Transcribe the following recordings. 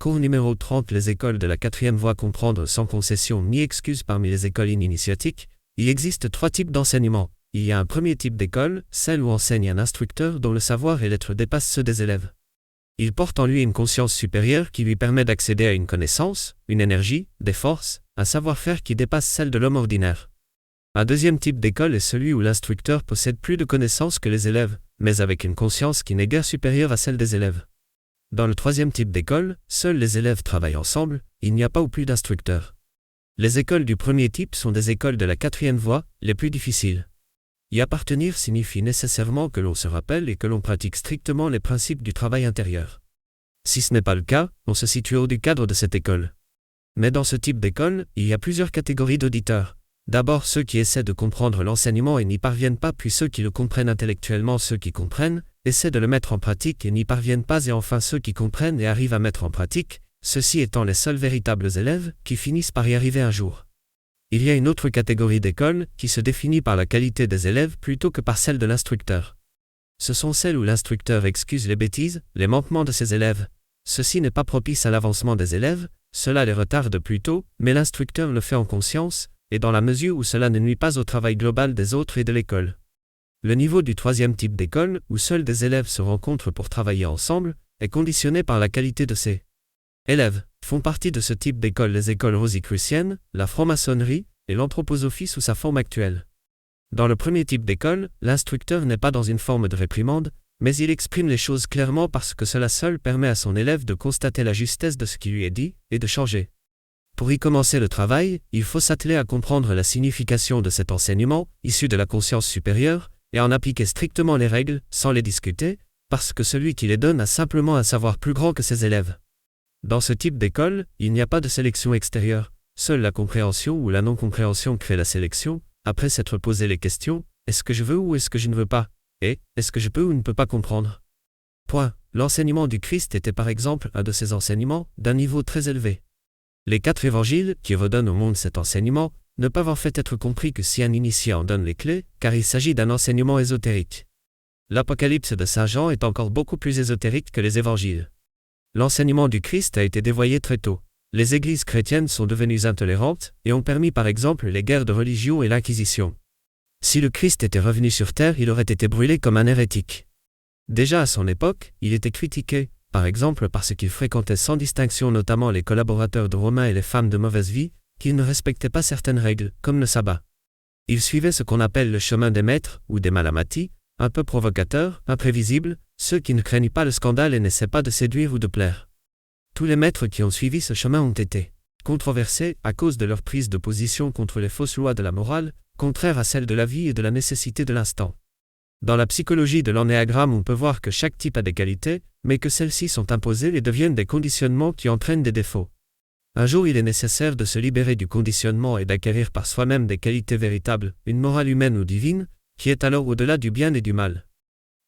Cours numéro 30. Les écoles de la 4e voie. Comprendre sans concession ni excuse. Parmi les écoles initiatiques, il existe 3 types d'enseignement. Il y a un premier type d'école, celle où enseigne un instructeur dont le savoir et l'être dépassent ceux des élèves. Il porte en lui une conscience supérieure qui lui permet d'accéder à une connaissance, une énergie, des forces, un savoir-faire qui dépasse celle de l'homme ordinaire. Un deuxième type d'école est celui où l'instructeur possède plus de connaissances que les élèves, mais avec une conscience qui n'est guère supérieure à celle des élèves. Dans le troisième type d'école, seuls les élèves travaillent ensemble, il n'y a pas ou plus d'instructeurs. Les écoles du premier type sont des écoles de la 4e voie, les plus difficiles. Y appartenir signifie nécessairement que l'on se rappelle et que l'on pratique strictement les principes du travail intérieur. Si ce n'est pas le cas, on se situe hors du cadre de cette école. Mais dans ce type d'école, il y a plusieurs catégories d'auditeurs. D'abord ceux qui essaient de comprendre l'enseignement et n'y parviennent pas, puis ceux qui le comprennent intellectuellement, ceux qui comprennent, essaient de le mettre en pratique et n'y parviennent pas, et enfin ceux qui comprennent et arrivent à mettre en pratique, ceux-ci étant les seuls véritables élèves qui finissent par y arriver un jour. Il y a une autre catégorie d'école qui se définit par la qualité des élèves plutôt que par celle de l'instructeur. Ce sont celles où l'instructeur excuse les bêtises, les manquements de ses élèves. Ceci n'est pas propice à l'avancement des élèves, cela les retarde plutôt, mais l'instructeur le fait en conscience, et dans la mesure où cela ne nuit pas au travail global des autres et de l'école. Le niveau du troisième type d'école, où seuls des élèves se rencontrent pour travailler ensemble, est conditionné par la qualité de ces élèves. Font partie de ce type d'école les écoles rosicruciennes, la franc-maçonnerie et l'anthroposophie sous sa forme actuelle. Dans le premier type d'école, l'instructeur n'est pas dans une forme de réprimande, mais il exprime les choses clairement parce que cela seul permet à son élève de constater la justesse de ce qui lui est dit et de changer. Pour y commencer le travail, il faut s'atteler à comprendre la signification de cet enseignement, issu de la conscience supérieure, et en appliquer strictement les règles, sans les discuter, parce que celui qui les donne a simplement un savoir plus grand que ses élèves. Dans ce type d'école, il n'y a pas de sélection extérieure, seule la compréhension ou la non-compréhension crée la sélection, après s'être posé les questions « est-ce que je veux ou est-ce que je ne veux pas ?» et « est-ce que je peux ou ne peux pas comprendre ?» L'enseignement du Christ était par exemple un de ces enseignements, d'un niveau très élevé. Les 4 évangiles, qui redonnent au monde cet enseignement, ne peuvent en fait être compris que si un initié en donne les clés, car il s'agit d'un enseignement ésotérique. L'Apocalypse de Saint Jean est encore beaucoup plus ésotérique que les évangiles. L'enseignement du Christ a été dévoyé très tôt. Les églises chrétiennes sont devenues intolérantes et ont permis par exemple les guerres de religion et l'Inquisition. Si le Christ était revenu sur terre, il aurait été brûlé comme un hérétique. Déjà à son époque, il était critiqué, par exemple parce qu'il fréquentait sans distinction notamment les collaborateurs de Romains et les femmes de mauvaise vie, qu'il ne respectait pas certaines règles, comme le sabbat. Il suivait ce qu'on appelle le chemin des maîtres ou des malamatis, un peu provocateur, imprévisible, ceux qui ne craignent pas le scandale et n'essaient pas de séduire ou de plaire. Tous les maîtres qui ont suivi ce chemin ont été controversés à cause de leur prise de position contre les fausses lois de la morale, contraires à celles de la vie et de la nécessité de l'instant. Dans la psychologie de l'ennéagramme, on peut voir que chaque type a des qualités, mais que celles-ci sont imposées et deviennent des conditionnements qui entraînent des défauts. Un jour, il est nécessaire de se libérer du conditionnement et d'acquérir par soi-même des qualités véritables, une morale humaine ou divine, qui est alors au-delà du bien et du mal.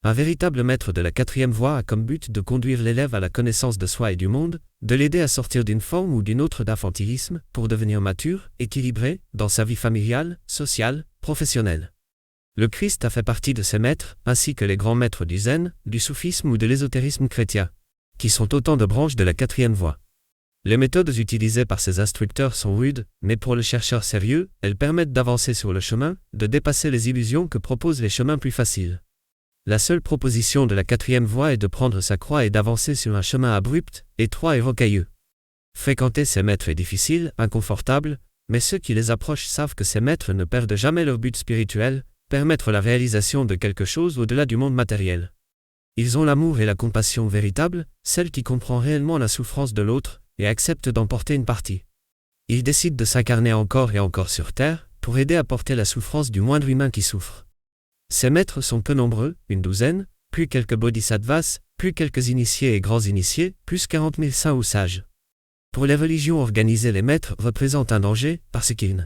Un véritable maître de la 4e voie a comme but de conduire l'élève à la connaissance de soi et du monde, de l'aider à sortir d'une forme ou d'une autre d'infantilisme, pour devenir mature, équilibré, dans sa vie familiale, sociale, professionnelle. Le Christ a fait partie de ces maîtres, ainsi que les grands maîtres du zen, du soufisme ou de l'ésotérisme chrétien, qui sont autant de branches de la 4e voie. Les méthodes utilisées par ces instructeurs sont rudes, mais pour le chercheur sérieux, elles permettent d'avancer sur le chemin, de dépasser les illusions que proposent les chemins plus faciles. La seule proposition de la 4e voie est de prendre sa croix et d'avancer sur un chemin abrupt, étroit et rocailleux. Fréquenter ces maîtres est difficile, inconfortable, mais ceux qui les approchent savent que ces maîtres ne perdent jamais leur but spirituel, permettre la réalisation de quelque chose au-delà du monde matériel. Ils ont l'amour et la compassion véritable, celle qui comprend réellement la souffrance de l'autre, et accepte d'en porter une partie. Ils décident de s'incarner encore et encore sur terre, pour aider à porter la souffrance du moindre humain qui souffre. Ces maîtres sont peu nombreux, une douzaine, plus quelques bodhisattvas, plus quelques initiés et grands initiés, plus 40 000 saints ou sages. Pour les religions organisées, les maîtres représentent un danger, parce qu'ils ne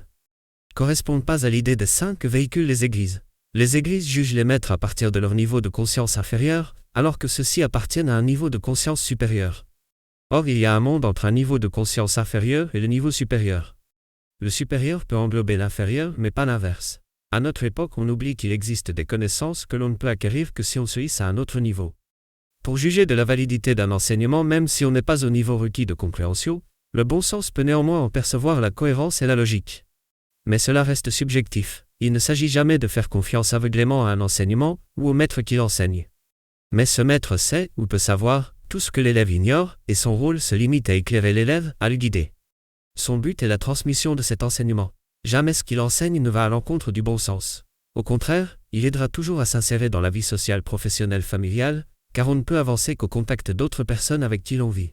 correspondent pas à l'idée des saints que véhiculent les églises. Les églises jugent les maîtres à partir de leur niveau de conscience inférieur, alors que ceux-ci appartiennent à un niveau de conscience supérieur. Or, il y a un monde entre un niveau de conscience inférieur et le niveau supérieur. Le supérieur peut englober l'inférieur, mais pas l'inverse. À notre époque, on oublie qu'il existe des connaissances que l'on ne peut acquérir que si on se hisse à un autre niveau. Pour juger de la validité d'un enseignement même si on n'est pas au niveau requis de compréhension, le bon sens peut néanmoins en percevoir la cohérence et la logique. Mais cela reste subjectif, il ne s'agit jamais de faire confiance aveuglément à un enseignement ou au maître qui l'enseigne. Mais ce maître sait ou peut savoir tout ce que l'élève ignore et son rôle se limite à éclairer l'élève, à le guider. Son but est la transmission de cet enseignement. Jamais ce qu'il enseigne ne va à l'encontre du bon sens. Au contraire, il aidera toujours à s'insérer dans la vie sociale, professionnelle, familiale, car on ne peut avancer qu'au contact d'autres personnes avec qui l'on vit.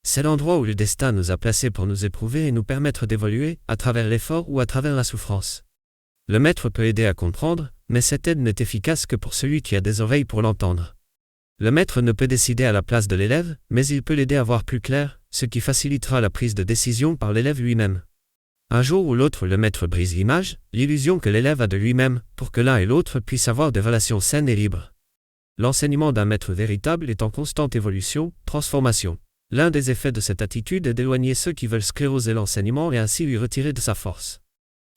C'est l'endroit où le destin nous a placés pour nous éprouver et nous permettre d'évoluer, à travers l'effort ou à travers la souffrance. Le maître peut aider à comprendre, mais cette aide n'est efficace que pour celui qui a des oreilles pour l'entendre. Le maître ne peut décider à la place de l'élève, mais il peut l'aider à voir plus clair, ce qui facilitera la prise de décision par l'élève lui-même. Un jour ou l'autre, le maître brise l'image, l'illusion que l'élève a de lui-même, pour que l'un et l'autre puissent avoir des relations saines et libres. L'enseignement d'un maître véritable est en constante évolution, transformation. L'un des effets de cette attitude est d'éloigner ceux qui veulent scléroser l'enseignement et ainsi lui retirer de sa force.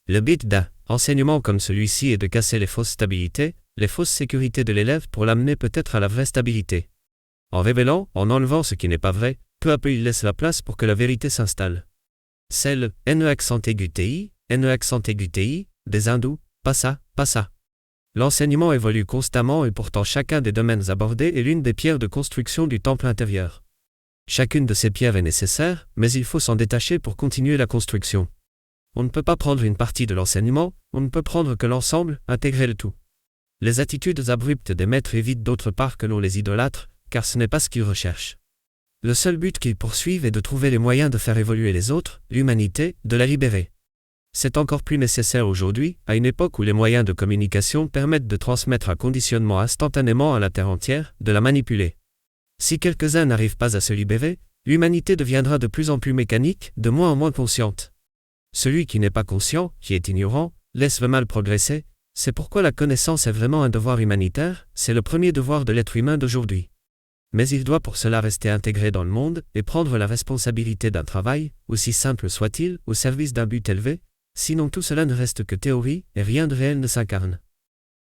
Le but d'un enseignement comme celui-ci est de casser les fausses stabilités, les fausses sécurités de l'élève pour l'amener peut-être à la vraie stabilité. En révélant, en enlevant ce qui n'est pas vrai, peu à peu il laisse la place pour que la vérité s'installe. C'est le NE-TI, NE-TI des hindous, pas ça. L'enseignement évolue constamment et pourtant chacun des domaines abordés est l'une des pierres de construction du temple intérieur. Chacune de ces pierres est nécessaire, mais il faut s'en détacher pour continuer la construction. On ne peut pas prendre une partie de l'enseignement, on ne peut prendre que l'ensemble, intégrer le tout. Les attitudes abruptes des maîtres évitent d'autre part que l'on les idolâtre, car ce n'est pas ce qu'ils recherchent. Le seul but qu'ils poursuivent est de trouver les moyens de faire évoluer les autres, l'humanité, de la libérer. C'est encore plus nécessaire aujourd'hui, à une époque où les moyens de communication permettent de transmettre un conditionnement instantanément à la terre entière, de la manipuler. Si quelques-uns n'arrivent pas à se libérer, l'humanité deviendra de plus en plus mécanique, de moins en moins consciente. Celui qui n'est pas conscient, qui est ignorant, laisse le mal progresser. C'est pourquoi la connaissance est vraiment un devoir humanitaire, c'est le premier devoir de l'être humain d'aujourd'hui. Mais il doit pour cela rester intégré dans le monde et prendre la responsabilité d'un travail, aussi simple soit-il, au service d'un but élevé, sinon tout cela ne reste que théorie et rien de réel ne s'incarne.